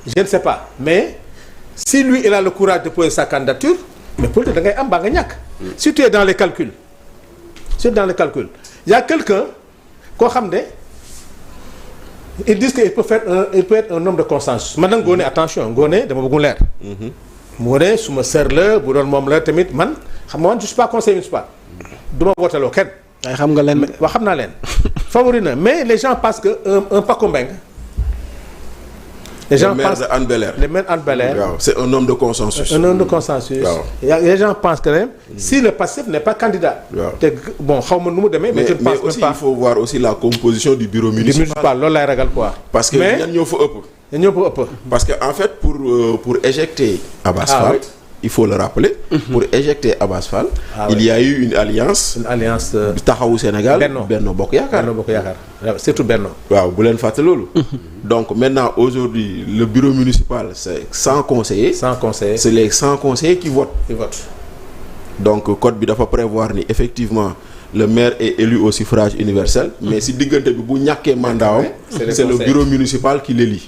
je ne sais pas mais si lui il a le courage de poser sa candidature mais politique da ngay am baa nga ñàkk. Si tu es dans les calculs il y a quelqu'un koo xam ne ils disent que il peut être un homme de consensus man nag Ngoné attention Ngoné dama bëgg mu leer. Ngoné suma sœur la bu doon moom la tamit man xam nga man je suis pas conseiller municipal du ma wooteloo kenn. ay xam nga leen waaw xam naa leen favori na mais les gens pensent que un Paco Mbengue. Les gens pensent le maire Hann Bel-Air. C'est un homme de consensus. Un homme de consensus. Les gens pensent que même si le Pastef n'est pas candidat. Bon xaw ma nu mu demee. mais je ne pense mais aussi pas. il faut voir aussi la composition du bureau municipal. Loolu lay ragal quoi. parce que ñan ñoo fa ëpp. parce que en fait pour éjecter Abass Fall. Oui. Il faut le rappeler. Pour éjecter Abass Fall. Il y a eu une alliance. Taxawu Sénégal. Benno Bokk Yaakaar. Surtout Benno. waaw bu leen fàtte loolu. Donc maintenant aujourd'hui le bureau municipal c'est 100 conseillers. C'est les 100 conseillers qui votent. Donc code bi dafa prévoir ni effectivement le maire est élu au suffrage universel. Mais si diggante bi bu ñàkkee mandat am. C'est le bureau municipal qui l'élit.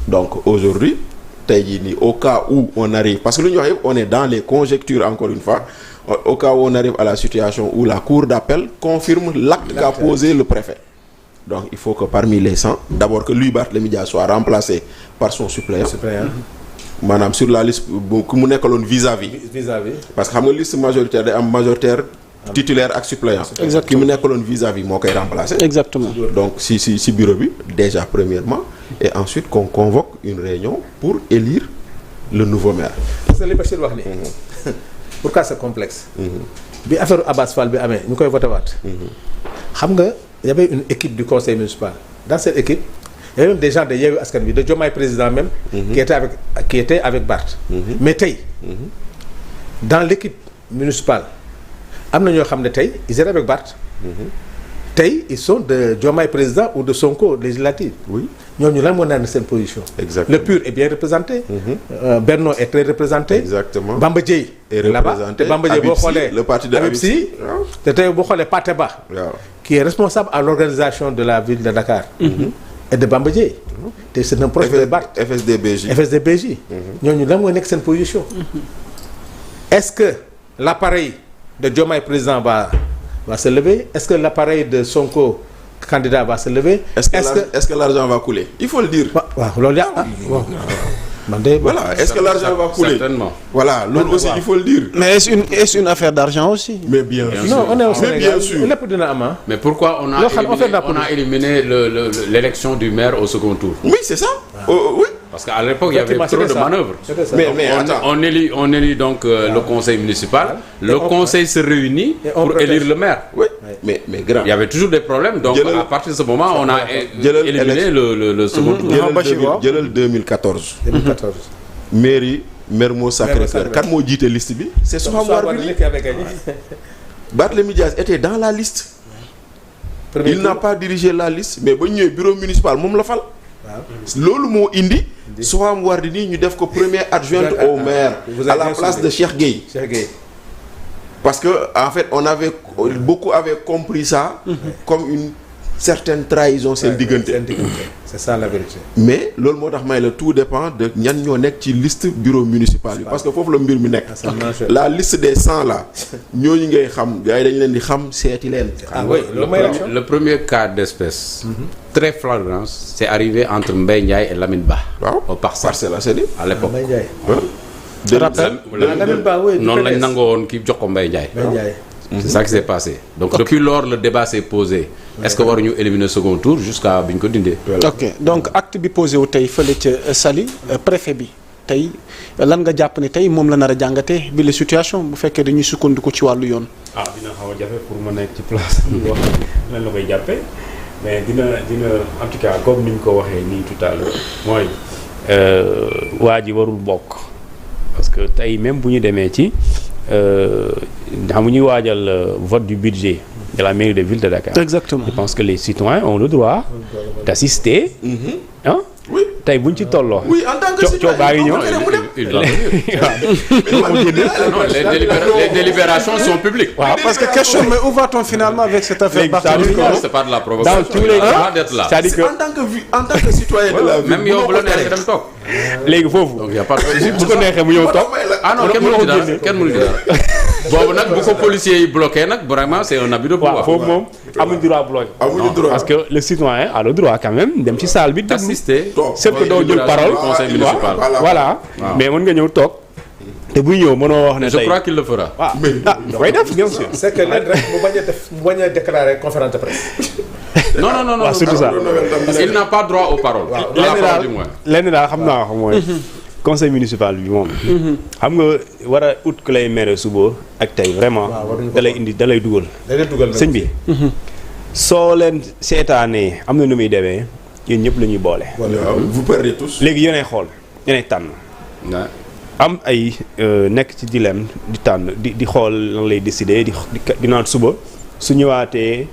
Donc aujourd'hui. tey jii nii au cas où on arrive parce que lu ñu wax yëpp on est dans les conjectures encore une fois au cas où on arrive à la situation où la cour d'appel confirme l'acte qu'a posé le préfet. Donc il faut que parmi les 100 d'abord que lui Barthélémy Dias soit remplacé par son suppléant. Maanaam sur la liste bu ku mu nekkaloon vis-à-vis. Parce que xam nga liste majoritaire day am majoritaire titulaire ak suppléant. Exactement. Ki mu nekkaloon vis-à-vis moo koy remplacer. Exactement. Donc si bureau bi déjà premièrement et ensuite qu'on convoque une réunion pour élire le nouveau maire. Parce que li Bachir wax ni pourquoi c'est complexe. Bi affaire Abass Fall bi amee ñu koy voté waat. Xam nga y avait une équipe du conseil municipal. Dans cette équipe il y avait même des gens de Yewwi Askan Wi de Diomaye président même. Qui était avec Barth. Mais tey dans l'équipe municipale am na ñoo xam ne tey ils étaient avec Barth. Tey ils sont de Diomaye président ou de Sonko législative. Oui. ñooñu lan moo naan seen position. Exactement. Le PUR est bien représenté. Benno est très représenté. Exactement. Bamba Dièye est représenté. te Bamba Dièye boo xoolee le parti de Habib Sy. te tey boo xoolee Pathé Ba. qui est responsable à l'organisation de la ville de Dakar. et de Bamba Dièye. te c'est un proche de Barth. FSD/BJ. ñooñu lan moo nekk seen position. Est-ce que l'appareil de Diomaye président va se lever? Est-ce que l'appareil de Sonko candidat va se lever? Est-ce que l'argent va couler? Il faut le dire. waaw loolu yaa voilà, est-ce que l'argent va couler? Certainement. Voilà, loolu aussi il faut le dire. Mais est-ce une affaire d'argent aussi? Mais bien sûr. Non, on est au Sénégal. Bien sûr. Lépp dina am. Mais pourquoi on a éliminé l'élection du maire au second tour? Oui, c'est ça. Oui. Parce qu'à l'époque, il y avait trop de manœuvres. Mais attends. On élit donc le conseil municipal. Le conseil se réunit pour élire le maire. Oui. Mais grand. Il y avait toujours des problèmes. Donc à partir de ce moment, on a éliminé le second tour. jëlal 2014. Mairie Mermoz Sacré-Cœur. Kan moo jiite liste bi? C'est Soham Wardini. Barthélémy Dias était dans la liste. Il n'a pas dirigé la liste mais ba ñëwee bureau municipal moom la fal. loolu moo indi Soham Wardini ñu def ko première adjointe au maire à la place de Cheikh Gueye. Parce que en fait beaucoup avaient compris ça comme une certaine trahison seen diggante. C'est ça la vérité. Mais loolu moo tax may la tout dépend de ñan ñoo nekk ci liste bureau municipal bi parce que foofu la mbir mi nekk. La liste des 100 là ñooñu ngay xam gars yi dañ leen di xam seeti leen. Le premier cas d'espèce très flagrant c'est arrivé entre Mbaye Ndiaye et Lamine Ba. Waaw au Parcelles Assainies à l'époque. Lamine Ba noonu lañ nangoo woon kii jox ko Mbaye Ndiaye. C'est ça qui s'est passé. Donc depuis lors le débat s'est posé. Est-ce que waruñu éliminer second tour jusqu'à bi ñu ko dindee. Ok donc acte bi posé wu tey fële ca Saly préfet bi tey lan nga jàpp ne tey moom la nar a jàngatee bi la situation bu fekkee dañuy sukkandiku ci wàllu yoon. Dina xaw a jafe pour ma nekk ci place bi wax lan la koy jàppee mais dina en tout cas comme ni ñu ko waxee nii tout à l'heure mooy waa ji warul bokk parce que tey même bu ñu demee ci xam ñuy waajal vote du budget de la mairie de ville de Dakar. Exactement. Je pense que les citoyens ont le droit d'assister tey buñ ci tolloo. oui en tant que citoyen baa ngi ñëw. Les délibérations sont publiques. waaw parce que question mais où va-t-on finalement avec cette affaire Barthélémy c'est pas de la provocation. dans tous les cas c'est-à-dire que en tant que citoyen de la ville. même yow bu la neexee dem toog. léegi foofu. donc y a pas de souci. bu ko neexee mu ñëw toog. ah non kenn mënu ci dara boobu nag bu ko policiers yi bloqué nag vraiment c'est un abus de pouvoir. waaw foofu moom amuñu droit bloqué. amuñu droit parce que le citoyen a le droit quand même dem ci salle bi. d'assister c'est que doo jël parole conseil municipal. voilà mais mën nga ñëw toog. te buy ñëw mënoo wax ne tey je crois qu'il le fera. waaw da koy def bien sûr. c'est que leen rek mu bañ a déclarer conférence de presse. non waaw surtout ça. il n'a pas droit aux paroles. lenn daal xam naa wax mooy. conseil municipal bi moom. xam nga war a ut ku lay maire suba ak tey vraiment. da lay indi da lay dugal. sëñ bi. soo leen seetaanee am na nu muy demee yéen ñëpp la ñuy boole. vous perdez tous. léegi yéenay xool yéenay tànn. am ay nekk ci dilemme di tànn di xool lan lay décider di naan suba su ñëwaatee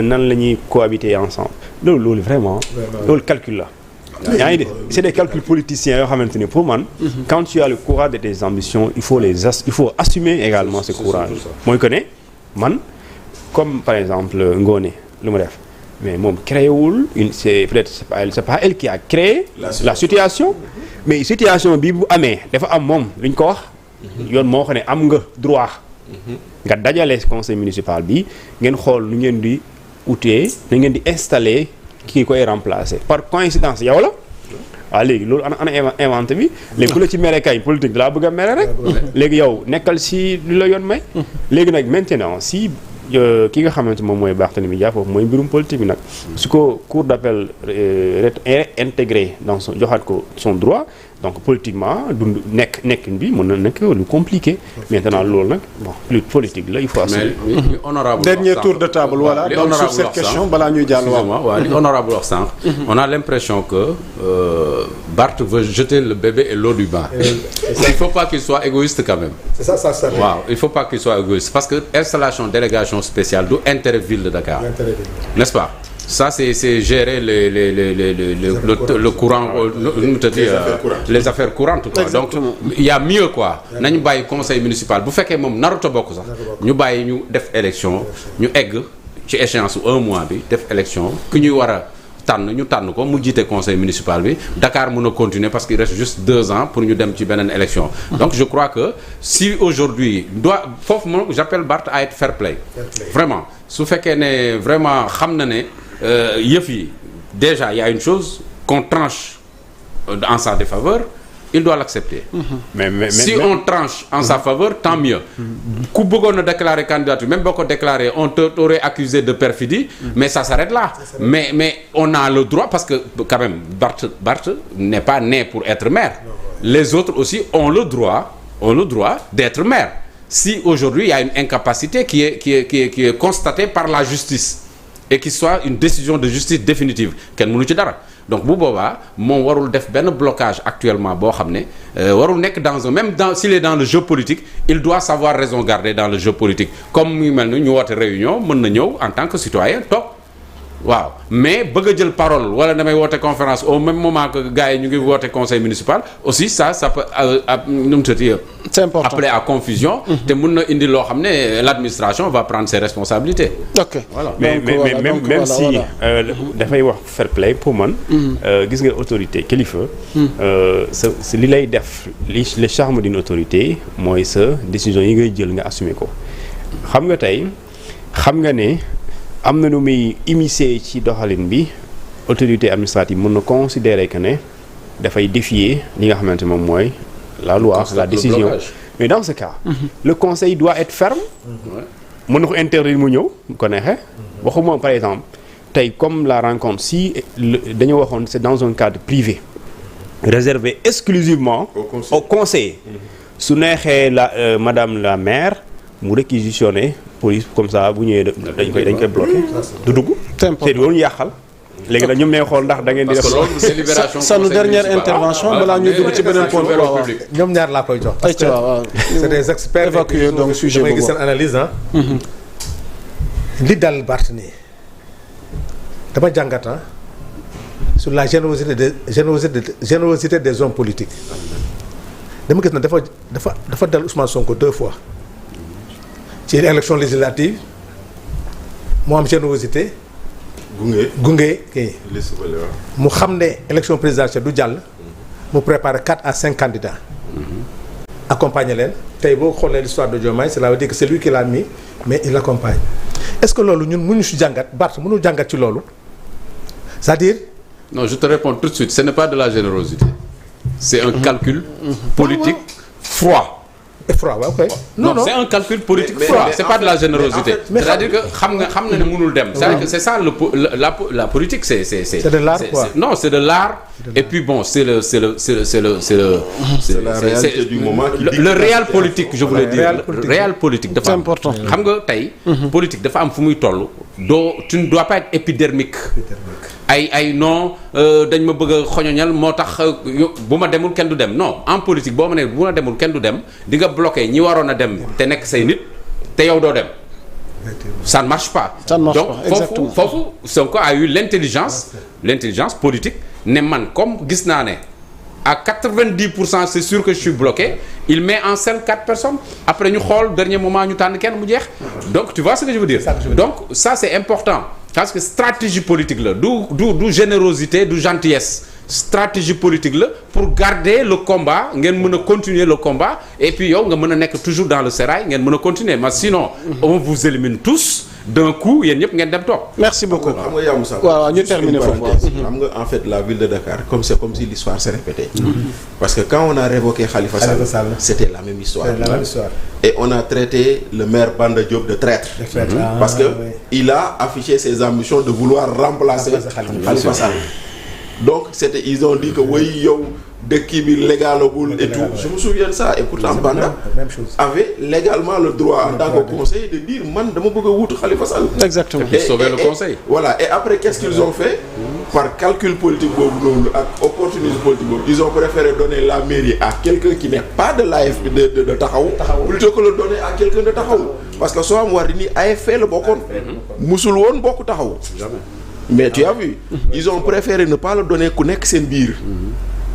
nan la ñuy cohabiter ensemble loolu vraiment. loolu calcul la. yaa ngi de c'est des calculs politiciens yoo xamante ni pour man. quand tu as le courage de tes ambitions il faut assumer également ce courage. mooy que ne man comme par exemple Ngoné lu mu def mais moom créé wul c'est peut-être c'est pas elle qui a créé la situation. mais situation bi bu amee dafa am moom lu ñu ko wax. yoon moo xam ne am nga droit. nga dajale conseil municipal bi ngeen xool nu ngeen di utee nu ngeen di installer kii koy remplacer par coïncidence yow la. waaw léegi loolu ana inventé bi léegi ku la ci mere kay politique da laa bëgg a mere rek. léegi yow nekkal si lu la yoon may. léegi nag maintenant si ki nga xamante moom mooy Barthélémy Dias foofu mooy mbirum politique bi nag. su ko cour d'appel intégré dans son joxaat ko son droit donc politiquement du nekkin bi mën na nekk lu compliqué. maintenant loolu nag bon plus politique la il faut assumer. mais honorable dernier tour de table voilà donc sur cette question balaa ñuy jàll waaw li honorable wax sànq. on a l'impression que Barth veut jeter le bébé et l'eau du bain. il faut pas qu'il soit égoïste quand même. c'est ça waaw il faut pas qu'il soit égoïste parce que installation délégation spéciale du intérêt ville de Dakar. n'est-ce pas. ça c'est gérer le courant les affaires courantes quoi. donc il y a mieux quoi. nañu bàyyi conseil municipal bu fekkee moom naruta bokk sax ñu bàyyi ñu def élection ñu egg ci échéance un mois bi def élection ku ñuy war a ñu tànn ko mu jiite conseil municipal bi Dakar mën a continuer parce qu'il reste juste 2 ans pour ñu dem ci beneen élection. donc je crois que si aujourd'hui foofu moom j'appelle Barth à être fair play. vraiment su fekkee ne vraiment xam na ne yëf yi déjà il y a une chose qu'on tranche en sa défaveur il doit l'accepter. mais si on tranche en sa faveur tant mieux. ku bëggoon a déclarer candidature même boo ko déclarer on t'aurait accusé de perfidie. mais ça s'arrête là. mais on a le droit parce que quand même Barth n'est pas né pour être maire. les autres aussi ont le droit d'être maire. si aujourd'hui il y a une incapacité qui est constatée par la justice. et qui soit une décision de justice définitive kenn mënu ci dara donc bu boobaa moom warul def benn blocage actuellement boo xam ne warul nekk s'il est dans le jeu politique il doit savoir raison garder dans le jeu politique comme mu mel ni ñu woote réunion mën na ñëw en tant que citoyen toog waaw mais bëgg a jël parole wala damay woote conférence au même moment que gars yi ñu ngi woote conseil municipal aussi ça peut nu mu tëddee c'est important appeler à confusion. te mën na indi loo xam ne l'administration va prendre ses responsabilités. ok voilà mais même si dafay wax fair play pour man. gis nga autorité kilifa. sa li lay def le charme d'une autorité mooy sa décision yi ngay jël nga assumer ko xam nga tey xam nga ne. am na nu muy immiscer ci doxalin bi autorité administrative mën na considérer que ne dafay défier li nga xamante moom mooy la loi la décision mais dans ce cas le conseil doit être ferme mën na ko interdire mu ñëw mu ko neexee waxuma par exemple tey comme la rencontre si dañoo waxoon c'est dans un cadre privé réservé exclusivement au conseil su neexee madame la maire mu réquisitionner police comme ça bu ñëwee dañ koy bloquer du dugg te loolu yàqal léegi nag ñoom ñooy xool ndax da ngeen di def sunu dernière intervention balaa ñuy dugg ci beneen point waaw ñoom ñaar laa koy jox parce que c'est des experts évacuer donc sujet boobu damay gis seen analyse li dal Barth nii dama jàngata sur la générosité des hommes politiques dama gis na dafa dal Ousmane Sonko 2 fois ci élection législative moo am générosité gunge kii mu xam ne élection présidentielle du jàll mu préparer 4 à 5 candidats accompagner leen tey boo xoolee l'histoire de Diomaye cela veut dire que c'est lui qui l'a mis mais il l'accompagne est-ce que loolu ñun mënuñu si jàngat Barth mënu jàngat ci loolu c'est-à-dire non je te réponds tout de suite ce n'est pas de la générosité c'est un calcul politique froid. Froid waaw ok. non c'est un calcul politique froid c'est pas de la générosité. C'est-à-dire que xam nga ne mënul dem. c'est-à-dire que c'est ça la politique c'est de l'art quoi. Non c'est de l'art et puis bon c'est la réalité du moment le réel politique je voulais dire réel politique dafa am. C'est important. xam nga tey. politique dafa am fu muy toll. tu ne dois pas être épidermique. ay non dañ ma bëgg a xoñoñal moo tax bu ma demul kenn du dem non en politique boo ma ne bu ma demul kenn du dem di nga bloqué ñi waroon a dem te nekk say nit te yow doo dem ça ne marche pas. Ça ne marche donc pas, exactement. foofu Sonko a eu l'intelligence politique ne man comme gis naa ne à 90% c'est sûr que je suis bloqué il met en scène 4 personnes après ñu xool dernier moment ñu tànn kenn mu jeex donc tu vois ce que je veux dire donc ça c'est important parce que stratégie politique la du générosité du gentillesse stratégie politique la pour garder le combat ngeen mën a continuer le combat et puis yow nga mën a nekk toujours dans le sérail ngeen mën a continuer mais sinon on vous élimine tous d'un coup yéen ñëpp ngeen dem toog. merci beaucoup xam nga yow Moussa. waaw ñu terminer foofu xam nga en fait la ville de Dakar c'est comme si l'histoire s'est répétée. Parce que quand on a révoqué Khalifa Sall c'était la même histoire. Et on a traité le maire Banda Diop de traître. Parce que il a affiché ses ambitions de vouloir remplacer Khalifa Sall. Donc ils ont dit que oui yow dëkk bi légalagul et tout je me souviens de ça et pourtant Banda avait légalement le droit en tant que conseiller de dire man dama bëgg a wuutu Khalifa Sall. Exactement. Et sauver le conseil. Voilà et après qu'est-ce qu'ils ont fait par calcul politique boobu noonu ak opportunisme politique boobu ils ont préféré donner la mairie à quelqu'un qui n'est pas de l'AFP de Taxawu plutôt que le donner à quelqu'un de Taxawu parce que Soham Wardini AFP la bokkoon musul woon bokk Taxawu mais tu as vu ils ont préféré ne pas le donner ku nekk seen biir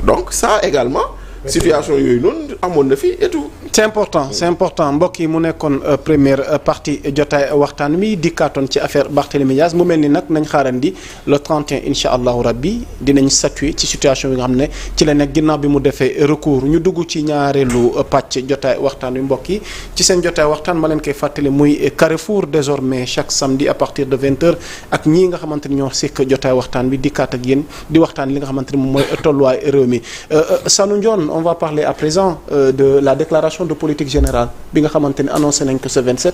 donc ça également situation yooyu noonu amoon na fi et tout. c'est important mbokk yi mu nekkoon première partie jotaay waxtaan wi dikkaatoon ci affaire Barthélémy Dias mu mel ni nag nañ xaarandi le 31 incha allahu rabbi dinañ statuer ci situation yi nga xam ne ci la nekk ginnaaw bi mu defee recours ñu dugg ci ñaareelu pàcc jotaay waxtaan wi mbokk yi ci seen jotaay waxtaan ma leen koy fàttali muy Carrefour désormais chaque samedi à partir de 20h ak ñii nga xamante ni ñoo sekk jotaay waxtaan bi dikkaat ak yéen di waxtaan li nga xamante ni moom mooy tolluwaay réew mi Sanu Ndione on va parler à présent de la déclaration de politique générale bi nga xamante ni annoncé nañ ko ce 27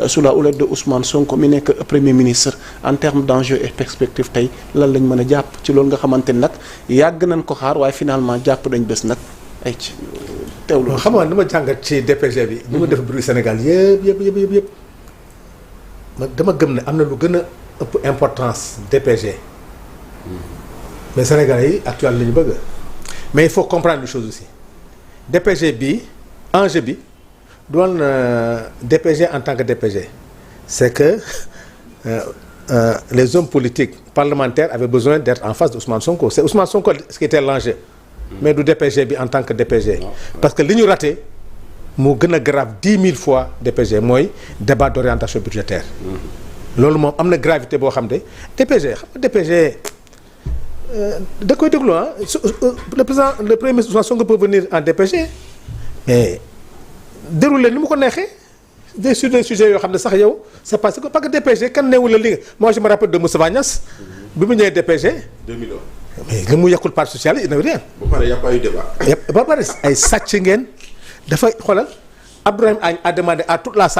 sous la houlette de Ousmane Sonko mi nekk premier ministre en termes d'enjeux et perspectives tey lan lañ mën a jàpp ci loolu nga xamante ni nag yàgg nañ ko xaar waaye finalement jàpp dañ bés nag ay ci teewlu. xam nga li ma jàngat ci DPG bi. ni ma def bruit Sénégal yëpp ma dama gëm ne am na lu gën a ëpp importance DPG mais Sénégalais yi actuel la ñu bëgg. mais il faut comprendre une chose aussi DPG bi enjeu bi doon DPG en tant que DPG c'est que les hommes politiques parlementaires avaient besoin d'être en face de Ousmane Sonko c'est Ousmane Sonko ce qui était l'enjeu mais du DPG bi en tant que DPG parce que li ñu raté moo gën a grave 10 000 fois DPG mooy débat d'orientation budgétaire loolu moom am na gravité boo xam ne DPG xam nga DPG da koy déglu le premier ministre Ousmane Sonko peut venir en DPG mais déroulé ni mu ko neexee sur des sujets yoo xam ne sax yow c'est parce que DPG kan neewul la li nga moi je me rappelle de Moustapha Niasse bi mu ñëwee DPG 2001 mais li mu yekkul parti socialiste il n'avait rien ba pare y a pas eu débat ba pare ay sàcc ngeen dafay xoolal Abdourahim Agne a demandé à toute la salle